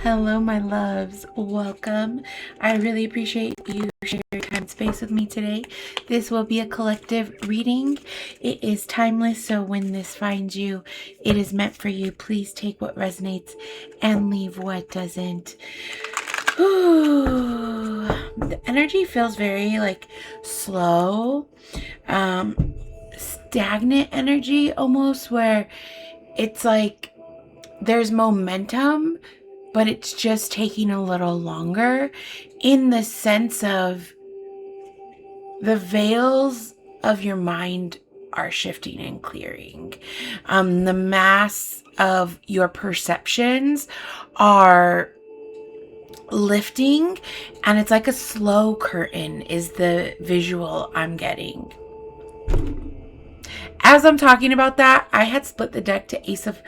Hello, my loves. Welcome. I really appreciate you sharing your time and space with me today. This will be a collective reading. It is timeless, so when this finds you, it is meant for you. Please take what resonates and leave what doesn't. The energy feels very slow, stagnant energy almost, where it's like there's momentum, but it's just taking a little longer, in the sense of the veils of your mind are shifting and clearing. The mass of your perceptions are lifting, and it's like a slow curtain is the visual I'm getting. As I'm talking about that, I had split the deck to Ace of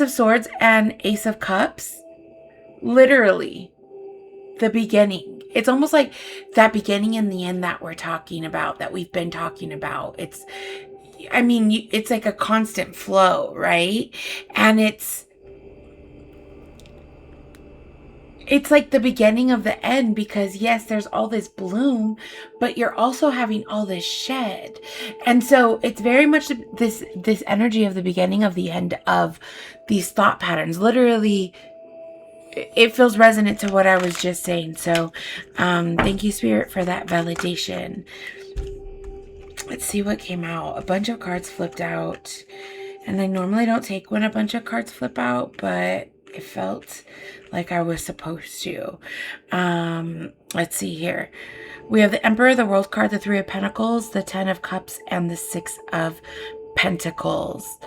Swords and Ace of Cups. Literally, the beginning. It's almost like that beginning and the end that we're talking about, that we've been talking about. It's like a constant flow, right? And it's like the beginning of the end, because yes, there's all this bloom, but you're also having all this shed. And so it's very much this energy of the beginning of the end of these thought patterns. Literally, it feels resonant to what I was just saying. So thank you, Spirit, for that validation. Let's see what came out. A bunch of cards flipped out, and I normally don't take when a bunch of cards flip out, but it felt like I was supposed to. Let's see here. We have the Emperor of the World card, the Three of Pentacles, the Ten of Cups, and the Six of Pentacles.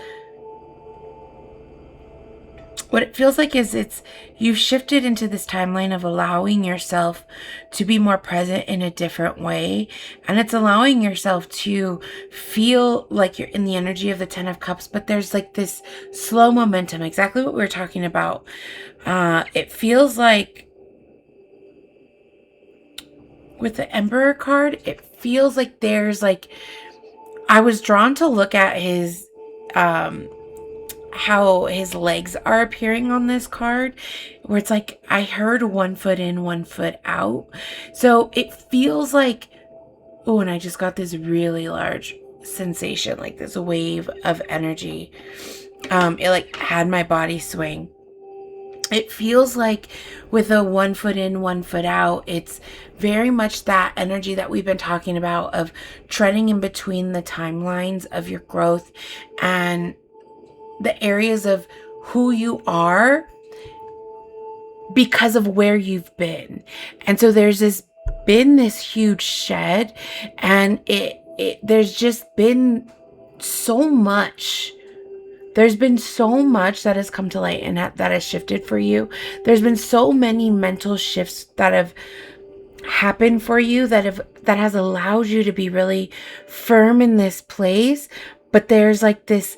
What it feels like is you've shifted into this timeline of allowing yourself to be more present in a different way. And it's allowing yourself to feel like you're in the energy of the Ten of Cups, but there's like this slow momentum, exactly what we were talking about. It feels like with the Emperor card, it feels like there's I was drawn to look at his, how his legs are appearing on this card, where it's like I heard 1 foot in, 1 foot out. So it feels like, oh, and I just got this really large sensation, like this wave of energy. It had my body swing. It feels like with a 1 foot in, 1 foot out, it's very much that energy that we've been talking about of treading in between the timelines of your growth and the areas of who you are because of where you've been. And so there's been this huge shed, and there's just been so much. There's been so much that has come to light and that has shifted for you. There's been so many mental shifts that have happened for you that has allowed you to be really firm in this place. But there's like this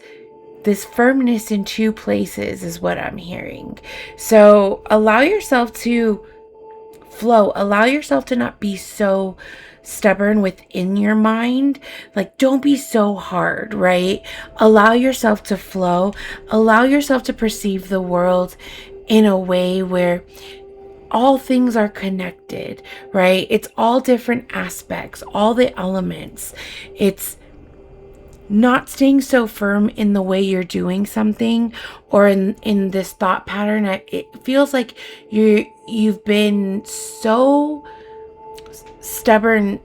firmness in two places is what I'm hearing. So allow yourself to flow. Allow yourself to not be so stubborn within your mind. Like, don't be so hard, right? Allow yourself to flow. Allow yourself to perceive the world in a way where all things are connected, right? It's all different aspects, all the elements. It's not staying so firm in the way you're doing something or in this thought pattern. It feels like you've been so stubborn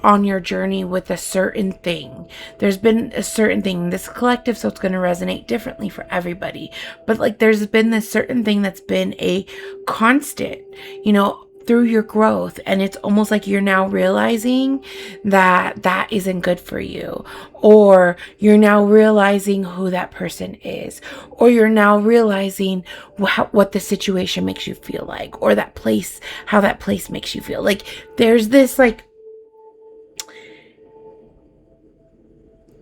on your journey with a certain thing. There's been a certain thing, this collective, so it's going to resonate differently for everybody. But there's been this certain thing that's been a constant, through your growth, and it's almost like you're now realizing that isn't good for you, or you're now realizing who that person is, or you're now realizing what the situation makes you feel like, or that place, how that place makes you feel. There's this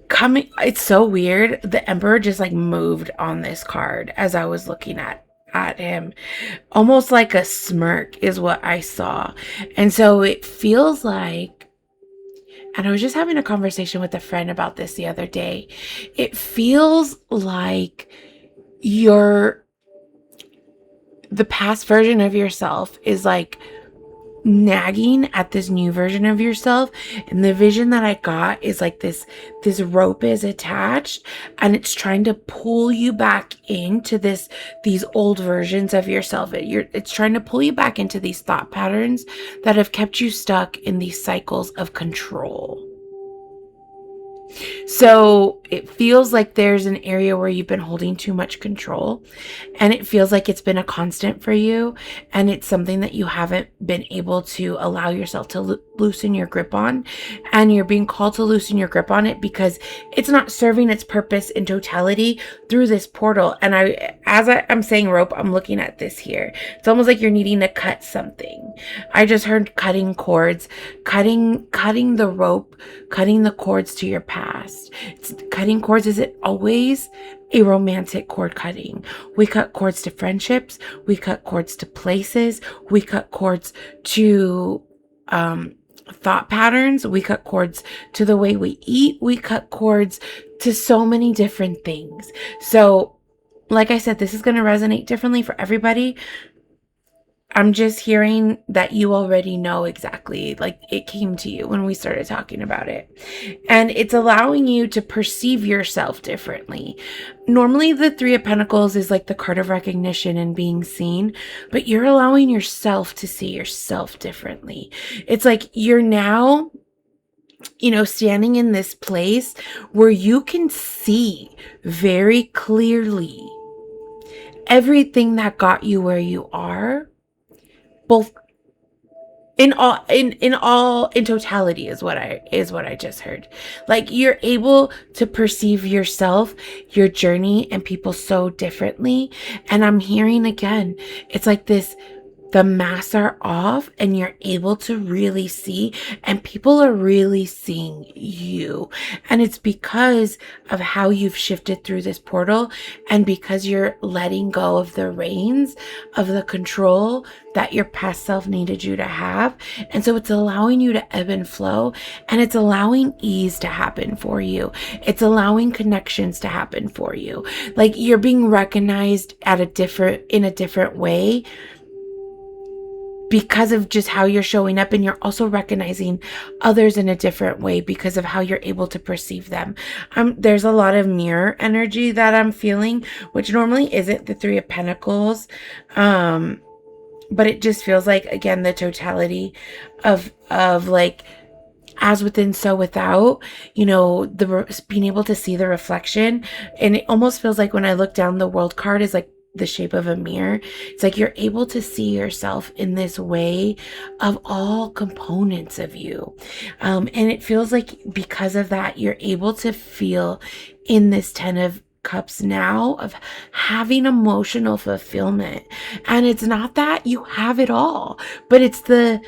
coming. It's so weird. The Emperor just moved on this card as I was looking at him, almost like a smirk is what I saw. And so it feels like, and I was just having a conversation with a friend about this the other day, it feels like the past version of yourself is like nagging at this new version of yourself, and the vision that I got is like this rope is attached and it's trying to pull you back into these old versions of yourself. It's trying to pull you back into these thought patterns that have kept you stuck in these cycles of control. So it feels like there's an area where you've been holding too much control, and it feels like it's been a constant for you, and it's something that you haven't been able to allow yourself to loosen your grip on, and you're being called to loosen your grip on it because it's not serving its purpose in totality through this portal. And I'm saying rope, I'm looking at this here. It's almost like you're needing to cut something. I just heard cutting cords, cutting the rope, cutting the cords to your past. Cutting cords isn't always a romantic cord cutting. We cut cords to friendships. We cut cords to places. We cut cords to thought patterns. We cut cords to the way we eat. We cut cords to so many different things. So, like I said, this is going to resonate differently for everybody. I'm just hearing that you already know exactly, like it came to you when we started talking about it. And it's allowing you to perceive yourself differently. Normally the Three of Pentacles is like the card of recognition and being seen, but you're allowing yourself to see yourself differently. It's like you're now, standing in this place where you can see very clearly everything that got you where you are. Both in totality is what I just heard. Like you're able to perceive yourself, your journey, and people so differently. And I'm hearing again, it's like the masks are off and you're able to really see, and people are really seeing you. And it's because of how you've shifted through this portal, and because you're letting go of the reins of the control that your past self needed you to have. And so it's allowing you to ebb and flow, and it's allowing ease to happen for you. It's allowing connections to happen for you. Like you're being recognized in a different way because of just how you're showing up, and you're also recognizing others in a different way because of how you're able to perceive them. There's a lot of mirror energy that I'm feeling, which normally isn't the Three of Pentacles. But it just feels like, again, the totality of like, as within, so without, being able to see the reflection. And it almost feels like when I look down, the World card is like the shape of a mirror. It's like you're able to see yourself in this way of all components of you. And it feels like because of that, you're able to feel in this Ten of Cups now of having emotional fulfillment. And it's not that you have it all, but it's the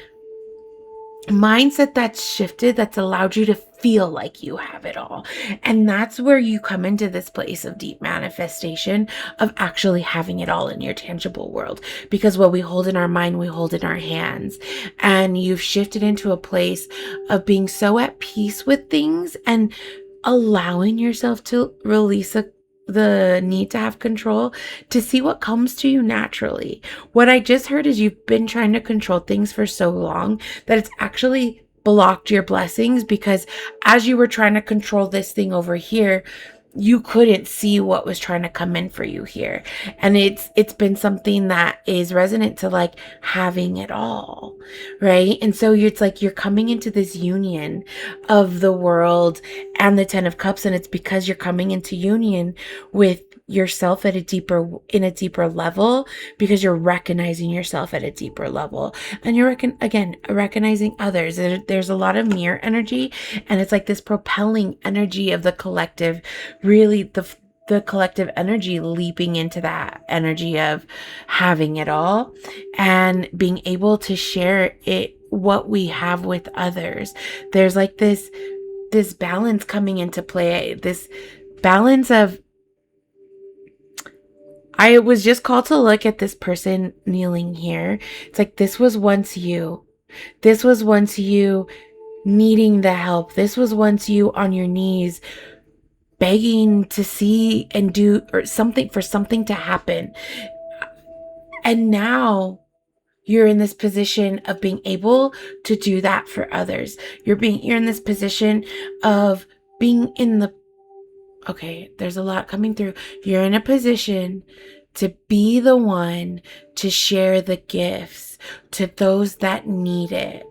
mindset that's shifted that's allowed you to feel like you have it all. And that's where you come into this place of deep manifestation, of actually having it all in your tangible world. Because what we hold in our mind, we hold in our hands. And you've shifted into a place of being so at peace with things and allowing yourself to release the need to have control, to see what comes to you naturally. What I just heard is you've been trying to control things for so long that it's actually blocked your blessings, because as you were trying to control this thing over here, you couldn't see what was trying to come in for you here. And it's been something that is resonant to like having it all, right? And so it's like you're coming into this union of the world and the Ten of Cups, and it's because you're coming into union with yourself in a deeper level, because you're recognizing yourself at a deeper level, and you're recognizing others. There's a lot of mirror energy, and it's like this propelling energy of the collective, really the collective energy leaping into that energy of having it all and being able to share it, what we have, with others. There's like this balance coming into play, this balance of, I was just called to look at this person kneeling here. It's like, this was once you. This was once you needing the help. This was once you on your knees begging to see and do or something, for something to happen. And now you're in this position of being able to do that for others. You're in this position of being in the, okay, there's a lot coming through. You're in a position to be the one to share the gifts to those that need it,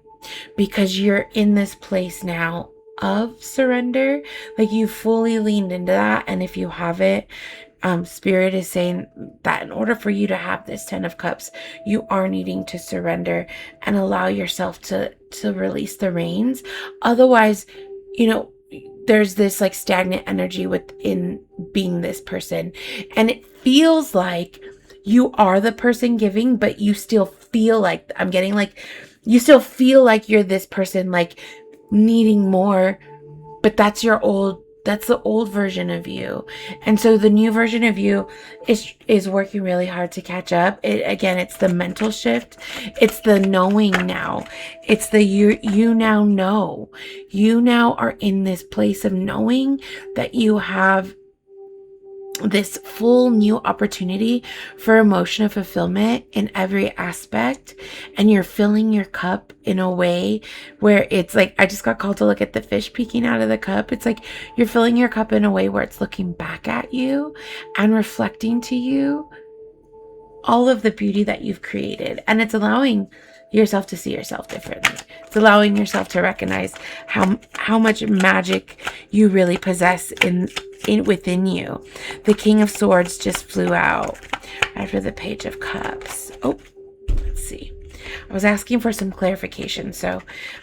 because you're in this place now of surrender. Like, you fully leaned into that. And if you have it, Spirit is saying that in order for you to have this 10 of Cups, you are needing to surrender and allow yourself to release the reins. Otherwise, there's this like stagnant energy within being this person. And it feels like you are the person giving, but you still feel like, I'm getting like, you still feel like you're this person like needing more, but that's the old version of you. And so the new version of you is working really hard to catch up. It's the mental shift. It's the knowing now. It's the you now know. You now are in this place of knowing that you have this full new opportunity for emotional fulfillment in every aspect, and you're filling your cup in a way where it's like, I just got called to look at the fish peeking out of the cup. It's like you're filling your cup in a way where it's looking back at you and reflecting to you all of the beauty that you've created, and it's allowing yourself to see yourself differently. It's allowing yourself to recognize how much magic you really possess within you. The King of Swords just flew out after the Page of Cups. Oh, let's see. I was asking for some clarification. So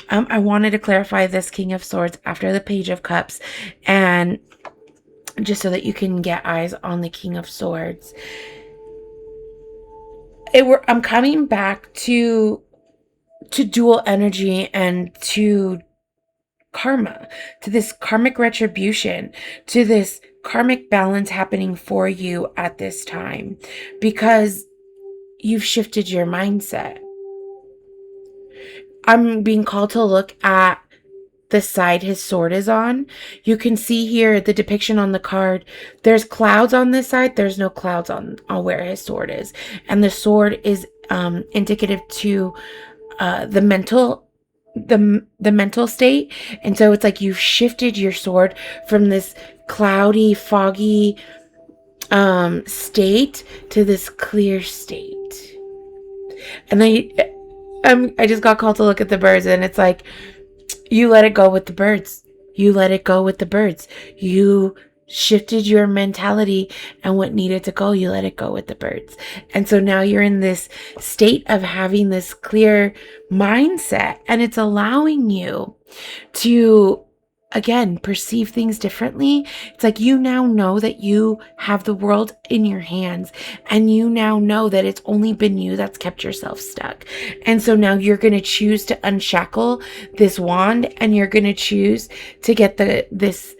I wanted to clarify this King of Swords after the Page of Cups, and just so that you can get eyes on the King of Swords. I'm coming back to dual energy and to karma, to this karmic retribution, to this karmic balance happening for you at this time, because you've shifted your mindset. I'm being called to look at the side his sword is on. You can see here the depiction on the card. There's clouds on this side. There's no clouds on where his sword is. And the sword is indicative to the mental state. And so it's like you've shifted your sword from this cloudy, foggy state to this clear state. And I just got called to look at the birds, and it's like, you let it go with the birds. You let it go with the birds. You shifted your mentality, and what needed to go, you let it go with the birds. And so now you're in this state of having this clear mindset, and it's allowing you to, again, perceive things differently. It's like you now know that you have the world in your hands, and you now know that it's only been you that's kept yourself stuck. And so now you're going to choose to unshackle this wand, and you're going to choose to get this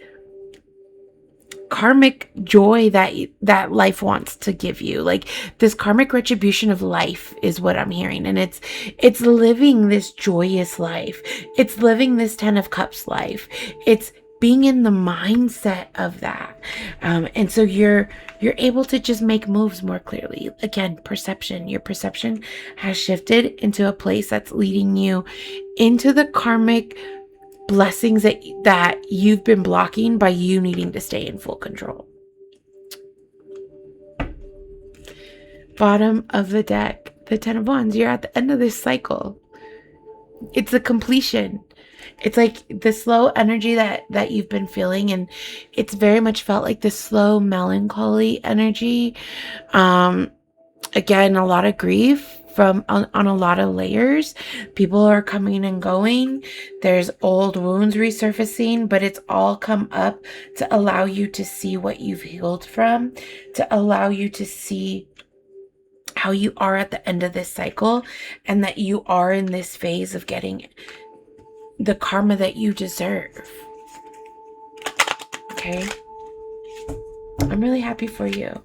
karmic joy that life wants to give you. Like, this karmic retribution of life is what I'm hearing. And it's living this joyous life. It's living this 10 of Cups life. It's being in the mindset of that. And so you're able to just make moves more clearly. Again, perception. Your perception has shifted into a place that's leading you into the karmic blessings that you've been blocking by you needing to stay in full control. Bottom of the deck, the 10 of Wands. You're at the end of this cycle. It's a completion. It's like the slow energy that you've been feeling, and it's very much felt like the slow melancholy energy. Again, a lot of grief on a lot of layers. People are coming and going. There's old wounds resurfacing, but it's all come up to allow you to see what you've healed from, to allow you to see how you are at the end of this cycle, and that you are in this phase of getting the karma that you deserve. Okay? I'm really happy for you.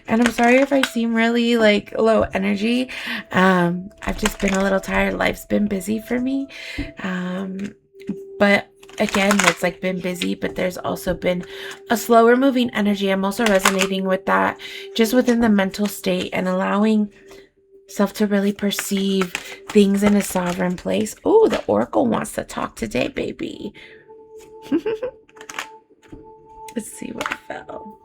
And I'm sorry if I seem really like low energy. I've just been a little tired. Life's been busy for me. But again, it's like been busy, but there's also been a slower moving energy. I'm also resonating with that just within the mental state, and allowing Self to really perceive things in a sovereign place. Oh, the Oracle wants to talk today, baby. Let's see what fell.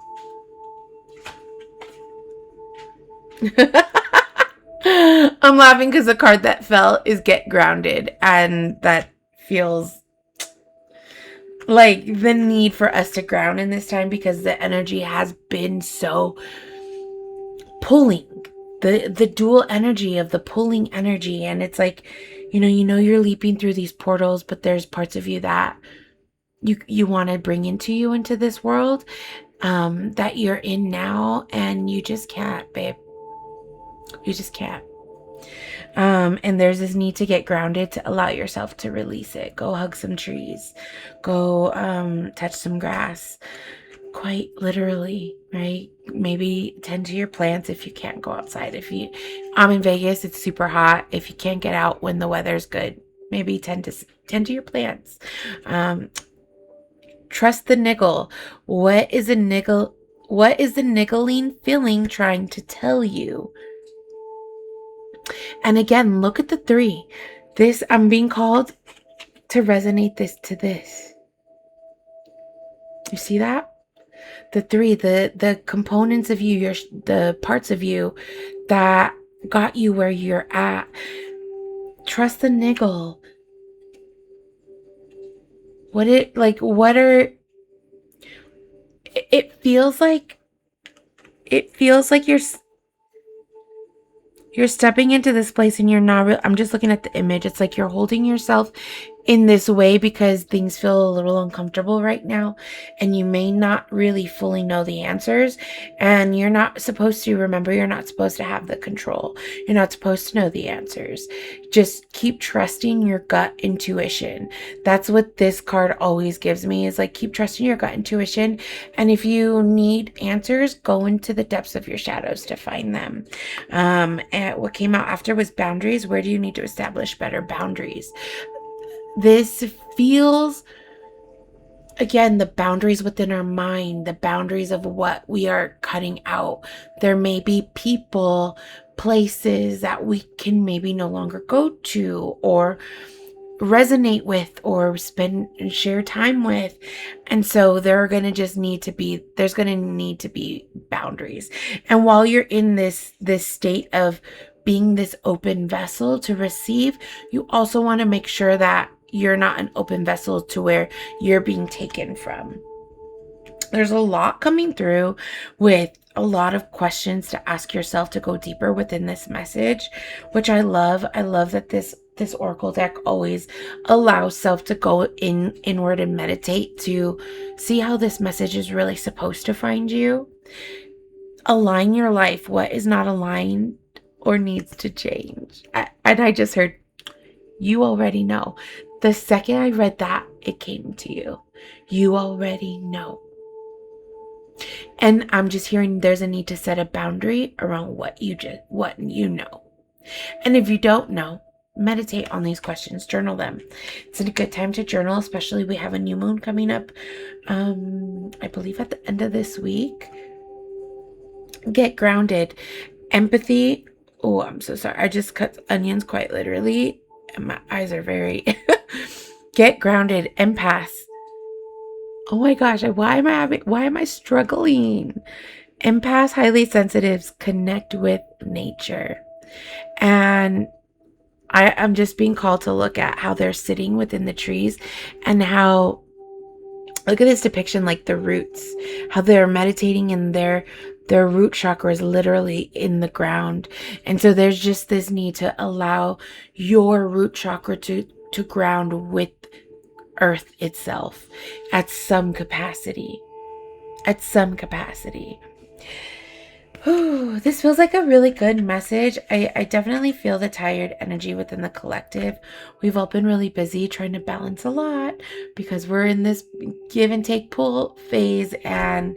I'm laughing because the card that fell is Get Grounded, and that feels like the need for us to ground in this time because the energy has been so pulling. The dual energy of the pulling energy, and it's like, you know you're leaping through these portals, but there's parts of you that you want to bring into this world that you're in now, and you just can't, babe. You just can't. And there's this need to get grounded to allow yourself to release it. Go hug some trees. Go touch some grass. Quite literally, right? Maybe tend to your plants if you can't go outside. I'm in Vegas, it's super hot. If you can't get out when the weather's good, maybe tend to your plants. Trust the niggle. What is the niggling feeling trying to tell you? And again, look at the 3. I'm being called to resonate this to this. You see that? The 3, the components of you, the parts of you that got you where you're at. Trust the niggle. It feels like you're stepping into this place and you're not I'm just looking at the image. It's like you're holding yourself in this way because things feel a little uncomfortable right now, and you may not really fully know the answers, and you're not supposed to have the control. You're not supposed to know the answers. Just keep trusting your gut intuition. That's what this card always gives me, is like, keep trusting your gut intuition, and if you need answers, go into the depths of your shadows to find them. And what came out after was boundaries. Where do you need to establish better boundaries? This feels, again, the boundaries within our mind, the boundaries of what we are cutting out. There may be people, places that we can maybe no longer go to or resonate with or share time with. And so there's going to need to be boundaries. And while you're in this state of being this open vessel to receive, you also want to make sure that you're not an open vessel to where you're being taken from. There's a lot coming through with a lot of questions to ask yourself to go deeper within this message, which I love. I love that this oracle deck always allows self to go inward and meditate to see how this message is really supposed to find you. Align your life. What is not aligned or needs to change? And I just heard, you already know. The second I read that, it came to you. You already know. And I'm just hearing there's a need to set a boundary around what you know. And if you don't know, meditate on these questions, journal them. It's a good time to journal, especially we have a new moon coming up, I believe at the end of this week. Get grounded. Empathy. Oh, I'm so sorry. I just cut onions quite literally, and my eyes are very... Get grounded. Empath. Oh my gosh, why am I struggling? Empaths, highly sensitives, connect with nature. And I'm just being called to look at how they're sitting within the trees, and how, look at this depiction, like the roots, how they're meditating, and their root chakra is literally in the ground. And so there's just this need to allow your root chakra to ground with earth itself at some capacity. Ooh, this feels like a really good message. I definitely feel the tired energy within the collective. We've all been really busy trying to balance a lot because we're in this give and take pull phase. And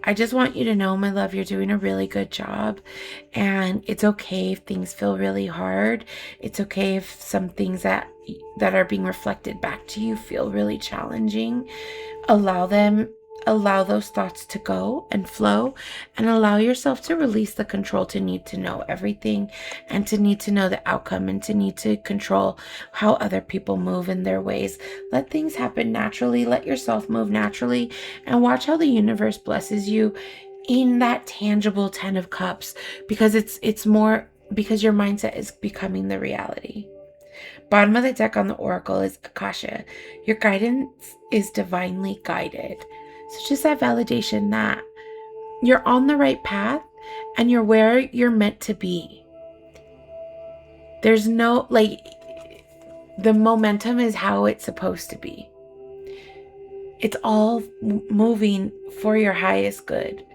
I just want you to know, my love, you're doing a really good job. And it's okay if things feel really hard. It's okay if some things that are being reflected back to you feel really challenging. Allow them allow those thoughts to go and flow, and allow yourself to release the control to need to know everything, and to need to know the outcome, and to need to control how other people move in their ways. Let things happen naturally. Let yourself move naturally, and watch how the universe blesses you in that tangible 10 of cups, because it's more because your mindset is becoming the reality. Bottom of the deck on the oracle is Akasha. Your guidance is divinely guided. So just that validation that you're on the right path and you're where you're meant to be. There's no, like, the momentum is how it's supposed to be. It's all moving for your highest good.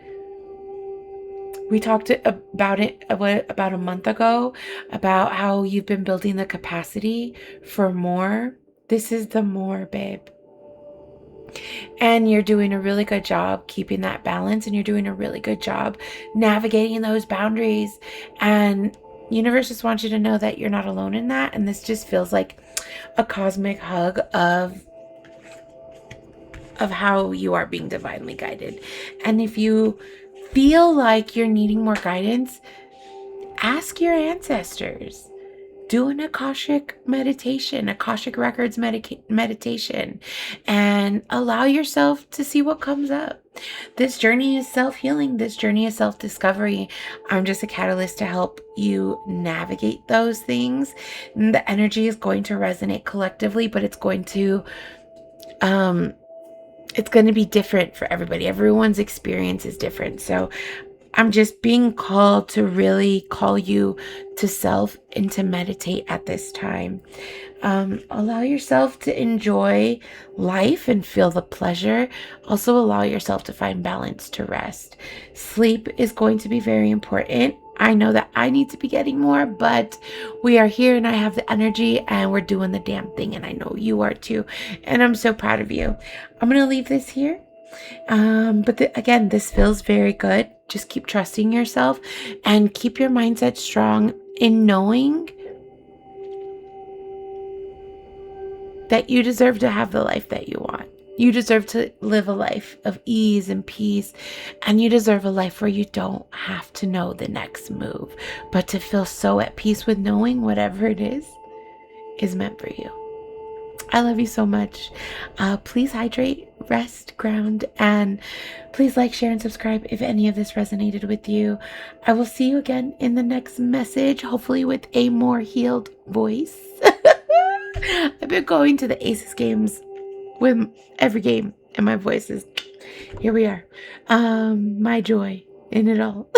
We talked about it about a month ago, about how you've been building the capacity for more. This is the more, babe. And you're doing a really good job keeping that balance, and you're doing a really good job navigating those boundaries. And universe just wants you to know that you're not alone in that. And this just feels like a cosmic hug of how you are being divinely guided. And if you feel like you're needing more guidance, ask your ancestors. Do an Akashic meditation, Akashic Records meditation, and allow yourself to see what comes up. This journey is self-healing. This journey is self-discovery. I'm just a catalyst to help you navigate those things. And the energy is going to resonate collectively, but it's going to be different for everybody. Everyone's experience is different. So I'm just being called to really call you to self and to meditate at this time. Allow yourself to enjoy life and feel the pleasure. Also allow yourself to find balance, to rest. Sleep is going to be very important. I know that I need to be getting more, but we are here and I have the energy and we're doing the damn thing, and I know you are too. And I'm so proud of you. I'm going to leave this here. Again, this feels very good. Just keep trusting yourself and keep your mindset strong in knowing that you deserve to have the life that you want. You deserve to live a life of ease and peace, and you deserve a life where you don't have to know the next move, but to feel so at peace with knowing whatever it is meant for you. I love you so much. Please hydrate, rest, ground, and please like, share, and subscribe if any of this resonated with you. I will see you again in the next message, hopefully with a more healed voice. I've been going to the Aces games with every game, and my voice is, here we are. My joy in it all.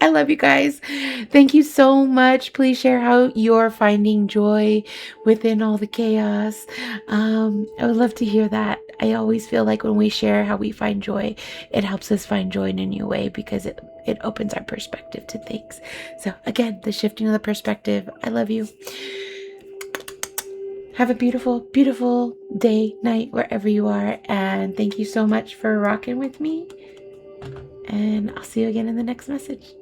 I love you guys. Thank you so much. Please share how you're finding joy within all the chaos. I would love to hear that. I always feel like when we share how we find joy, it helps us find joy in a new way, because it opens our perspective to things. So again, the shifting of the perspective. I love you. Have a beautiful, beautiful day, night, wherever you are. And thank you so much for rocking with me. And I'll see you again in the next message.